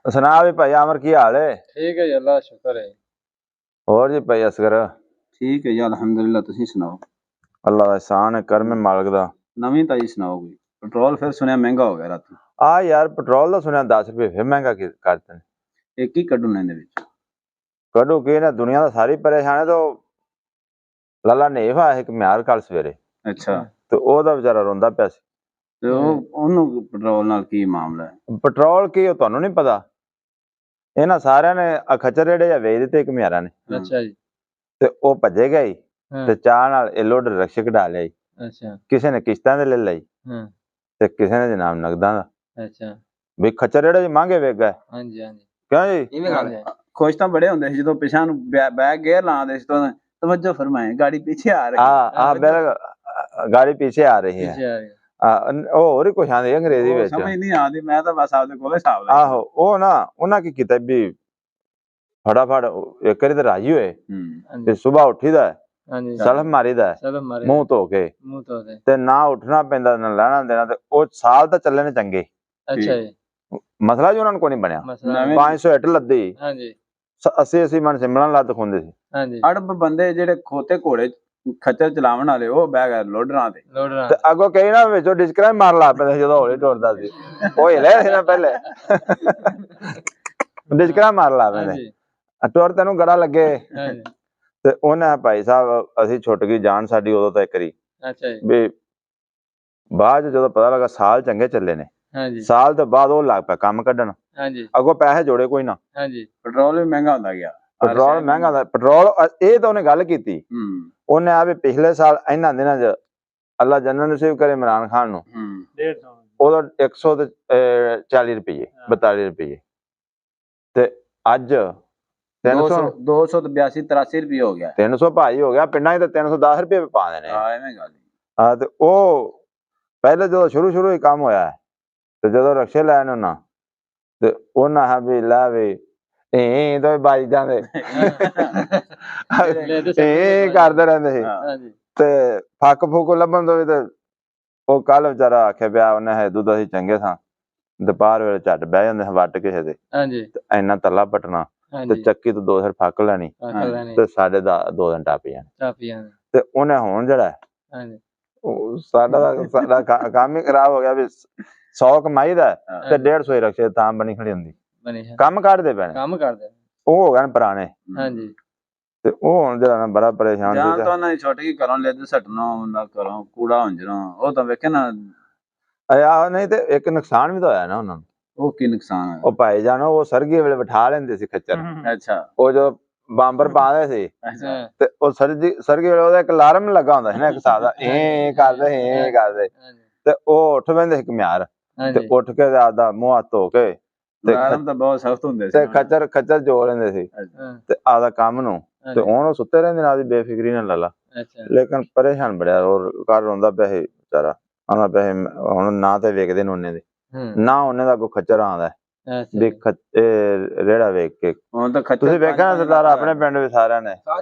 सुना भी भाई आमर की हाल है? ठीक है जी, अल्लाह शुक्र है। और जी भाई असगर? ठीक है जी अल्हम्दुलिल्लाह। तुसी सुनाओ? अल्लाह दा एहसान है, कर में मालिक दा। नवीं ताजी सुनाओ कोई। पेट्रोल फिर सुनया महंगा हो गया रात। आ यार पेट्रोल दा सुनया 10 रुपए फिर महंगा करते हैं। एक ही कड्ढू ने विच कड़ू की ना दुनिया दा सारी परेशान है। तो लाला नेफ आया एक म्यार कल सवेरे, अच्छा तो ओदा बेचारा रोंदा पिया सी। ते ओनू पेट्रोल नाल की मामला है? पेट्रोल की तुहानू नहीं पता? इन्हां सारिਆਂ ने खच्चर रेड़े ਜਾਂ ਵੇਚ ਦਿੱਤੇ ਇੱਕ ਮਿਆਰਾਂ ਨੇ अच्छा जी। ਤੇ ਉਹ ਭੱਜੇ ਗਏ हाँ ਤੇ ਚਾਹ ਨਾਲ ਇਹ ਲੋਡ ਰਕਸ਼ੇ ਕਢਾ ਲਿਆ। अच्छा ਕਿਸੇ ਨੇ ਕਿਸ਼ਤਾਂ ਤੇ ਲੈ ਲਈ हाँ ਤੇ ਕਿਸੇ ਨੇ ਜਨਾਬ ਨਗਦਾਂ ਦਾ। अच्छा ਵੀ ਖੱਚਰ ਰੇੜੇ ਜੀ ਮਹਿੰਗੇ ਵੇਚ ਗਏ हाँ जी हाँ जी ਕਿਉਂ ਜੀ? ਇਵੇਂ ਗੱਲ ਹੈ। ਖੁਸ਼ ਤਾਂ ਬੜੇ ਹੁੰਦੇ ਸੀ ਜਦੋਂ ਪਿਛਾਂ ਨੂੰ ਬੈਕ ਗੇਅਰ ਲਾਉਂਦੇ ਸੀ ਤਾਂ तवज्जो फरमाएं गाड़ी पीछे आ रही है। हाँ बिल्कुल गाड़ी पीछे आ रही है। पीछे आ रही ਹੋਰ ਹੀ ਕੁਛ ਆਂਦੇ ਅੰਗਰੇਜ਼ੀ ਉਹ ਵਿੱਚ। ਸਮਝ ਨਹੀਂ ਆਉਂਦੀ, ਮੈਂ ਤਾਂ ਬਸ ਆਪਦੇ ਕੋਲੇ ਹਿਸਾਬ ਲਾ ਆਹੋ ਉਹ ਨਾ ਉਹਨਾਂ ਕੀ ਕੀਤਾ ਵੀ ਫਟਾਫਟ ਇੱਕ ਵਾਰੀ ਤਾਂ ਰਾਜੀ ਹੋਏ हाँ ਤੇ जी ਸਵੇਰ ਉੱਠੀਦਾ हाँ जी ਸਲਫ ਮਾਰੀਦਾ चलो हमारे ਮੂੰਹ ਧੋ ਕੇ मुंह तो दे। ਤੇ ਨਾ ਉੱਠਣਾ ਪੈਂਦਾ ਨਾ ਲੈਣਾ ਦੇਣਾ ਤੇ ਉਹ ਸਾਲ ਤਾਂ ਚੱਲੇ ਨੇ ਚੰਗੇ। अच्छा जी ਮਸਲਾ ਜੀ ਉਹਨਾਂ ਨੂੰ ਕੋਈ ਨਹੀਂ ਬਣਿਆ। मसला नवे 500 ਇੱਟ ਲੱਦੀ, हाँ जी 80 ਮਣ ਸਿਮਲਾਂ ਲੱਦ ਖੁੰਦੇ ਸੀ। हाँ जी ਅੜਬ ਬੰਦੇ ਜਿਹੜੇ ਖੋਤੇ ਘੋੜੇ ਖੱਚਰ ਚਲਾਉਣ ਵਾਲੇ ਉਹ ਬਹਿ ਗਏ ਲੋਡਰਾਂ ਤੇ। लोड रहा ਤੇ ਅੱਗੋਂ ਕਈ ਨਾ ਵਿੱਚੋਂ ਡਿਸਕਰਾ ਮਾਰ ਲਾ ਪੈਂਦਾ ਸੀ ਜਦੋਂ ਹੌਲੀ ਟੁਰਦਾ ਸੀ। ਉਹ ਹਿਲਿਆ ਸੀ ਨਾ ਪਹਿਲੇ ਡਿਸਕਰਾ ਮਾਰ ਲਾ हाँ ਪੈਂਦੇ जी ਟੁਰ ਤੈਨੂੰ ਗੜਾ ਲੱਗੇ। हाँ जी ਤੇ ਉਹਨੇ ਭਾਈ ਸਾਹਿਬ ਅਸੀਂ ਛੁੱਟ ਗਈ ਜਾਨ ਸਾਡੀ ਉਦੋਂ ਤਾਂ ਇੱਕ ਵਾਰੀ अच्छा जी ਵੀ ਬਾਅਦ 'ਚ ਜਦੋਂ ਪਤਾ ਲੱਗਾ ਸਾਲ ਚੰਗੇ ਚੱਲੇ ਨੇ, हाँ जी ਸਾਲ ਤੋਂ ਬਾਅਦ ਉਹ ਲੱਗ ਪਿਆ ਕੰਮ ਕੱਢਣ। हाँ जी ਅੱਗੋਂ ਪੈਸੇ ਜੋੜੇ ਕੋਈ ਨਾ, हाँ जी ਪੈਟਰੋਲ ਵੀ ਮਹਿੰਗਾ ਹੁੰਦਾ ਗਿਆ। ਪੈਟਰੋਲ ਮਹਿੰਗਾ ਦਾ ਪੈਟਰੋਲ ਇਹ ਤਾਂ ਉਹਨੇ ਗੱਲ ਕੀਤੀ। ਉਹਨੇ ਆ ਵੀ ਪਿਛਲੇ ਸਾਲ ਇਹਨਾਂ ਦਿਨਾਂ 'ਚ ਅੱਲਾ ਜੰਨਤ ਨਸੀਬ ਕਰੇ ਇਮਰਾਨ ਖਾਨ ਨੂੰ 150 ਉਦੋਂ 140 ਰੁਪਏ 42 ਰੁਪਏ ਤੇ ਅੱਜ 300 282 83 ਰੁਪਏ ਹੋ ਗਿਆ। 300 ਭਾਈ ਹੋ ਗਿਆ। ਪਿੰਡਾਂ 'ਚ ਤਾਂ 310 ਰੁਪਏ ਪਾ ਦੇਣੇ। ਹਾਂ ਐਵੇਂ ਗੱਲ। ਹਾਂ ਤੇ ਉਹ ਪਹਿਲੇ ਜਦੋਂ ਸ਼ੁਰੂ ਹੀ ਕੰਮ ਹੋਇਆ ਤੇ ਜਦੋਂ ਰਕਸ਼ੇ ਲੈਣ ਉਹਨਾਂ ਤੇ ਉਹਨਾਂ ਹੈ ਵੀ ਲੈ ਵੀ ਇਹ ਤਾਂ ਬਾਈ ਜਾਂਦੇ ਇਹ ਕਰਦੇ ਰਹਿੰਦੇ ਸੀ हाँ जी ਤੇ ਫੱਕ ਫੁੱਕ ਲੱਭਣ ਤੋਂ ਵੀ ਤੇ ਉਹ ਕੱਲ ਵਿਚਾਰਾ ਆਖਿਆ ਪਿਆ ਉਹਨੇ ਹੈ ਦੁੱਧ ਅਸੀਂ ਚੰਗੇ ਸਾਂ ਦੁਪਹਿਰ ਵੇਲੇ ਝੱਟ ਬਹਿ ਜਾਂਦੇ ਸੀ ਵੱਟ ਕਿਸੇ ਦੇ हाँ जी ਤੇ ਇੰਨਾ ਤੱਲਾ ਪਟਣਾ हाँ ਤੇ जी ਚੱਕੀ ਤੋਂ 2 ਸਿਰ ਫੱਕ ਲੈਣੀ नहीं ਤੇ ਸਾਡੇ ਦਾ 2 ਦਿਨ ਟੱਪ ਜਾਣੇ। चापियां ਤੇ ਉਹਨੇ ਹੁਣ ਜਿਹੜਾ हाँ जी ਉਹ ਸਾਡਾ ਕੰਮ ਹੀ ਖਰਾਬ ਹੋ ਗਿਆ ਵੀ 100 ਕਮਾਈ ਦਾ ਤੇ 150 ਹੀ ਰਕਸ਼ੇ ਤਾਂ ਬਣੀ ਖੜੀ ਹੁੰਦੀ। बनी है ਕੰਮ ਕੱਢਦੇ ਪੈਣੇ काम कर दे ਉਹ ਹੋ ਗਏ ਨੇ ਪੁਰਾਣੇ हाँ जी ਤੇ ਉਹ ਹੁਣ ਜਿਹੜਾ ਨਾ ਬੜਾ ਪਰੇਸ਼ਾਨ ਜਾਂ ਸੀ। ਤਾਂ ਉਹਨਾਂ ਦੀ ਛੋਟੀ ਘਰੋਂ ਲੈ ਸੱਟਣਾ ਹੁੰਦਾ ਘਰੋਂ ਕੂੜਾ ਹੁੰਜਣਾ ਉਹ ਤਾਂ ਵੇਖੇ ਨਾ। ਆਹ ਨਹੀਂ ਤੇ ਇੱਕ ਨੁਕਸਾਨ ਵੀ ਤਾਂ ਹੋਇਆ ਨਾ ਉਹਨਾਂ ਨੂੰ। ਉਹ ਕੀ ਨੁਕਸਾਨ ਹੈ? ਉਹ ਭਾਈ ਜਾਨੋ ਉਹ ਸਰਗੀ ਵੇਲੇ ਬਿਠਾ ਲੈਂਦੇ ਸੀ ਖੱਚਰ। ਅੱਛਾ ਉਹ ਜੋ ਬਾਂਬਰ ਪਾਉਂਦੇ ਸੀ ਅੱਛਾ ਤੇ ਉਹ ਸਰਗੀ ਵੇਲੇ ਉਹਦਾ ਇੱਕ ਅਲਾਰਮ ਲੱਗਾ ਹੁੰਦਾ ਸੀ ਨਾ ਇੱਕ ਸਾਦਾ ਇਹ ਕਰਦੇ हाँ जी ਤੇ ਉਹ ਉੱਠ ਪੈਂਦੇ ਸੀ ਘੁਮਿਆਰ हाँ ਤੇ जी ਉੱਠ ਕੇ ਆਪਦਾ ਮੂੰਹ ਹੱਥ ਧੋ ਕੇ ਤੇ ਆਰਾਮ ਤਾਂ ਬਹੁਤ ਸਖਤ ਹੁੰਦੇ ਸੀ। ਤੇ ਖੱਚਰ ਜੋੜ ਲੈਂਦੇ ਸੀ हाँ ਤੇ ਆਪਦਾ ਕੰਮ ਨੂੰ ਤੇ ਹੁਣ ਉਹ ਸੁੱਤੇ ਰਹਿੰਦੇ ਨਾਲ ਦੀ ਬੇਫਿਕਰੀ ਨਾਲ ਲਾਲਾ। अच्छा ਲੇਕਿਨ ਪਰੇਸ਼ਾਨ ਬੜਿਆ ਹੋਰ ਘਰ ਰੋਂਦਾ ਪਿਆ ਸੀ ਵਿਚਾਰਾ। ਆਂਦਾ ਪਿਆ ਸੀ ਹੁਣ ਨਾ ਤੇ ਵੇਖਦੇ ਨੇ ਉਹਨੇ ਦੇ ਨਾ ਉਹਨੇ ਦਾ ਕੋਈ ਖੱਚਰ ਆਉਂਦਾ अच्छा ਵੀ ਰੇੜਾ ਵੇਖ ਕੇ। ਹੁਣ ਤਾਂ ਖੱਚਰ ਤੁਸੀਂ ਵੇਖਿਆ ਨਾ ਸਰਦਾਰ ਆਪਣੇ ਪਿੰਡ ਵਿੱਚ ਸਾਰਿਆਂ ਨੇ हाँ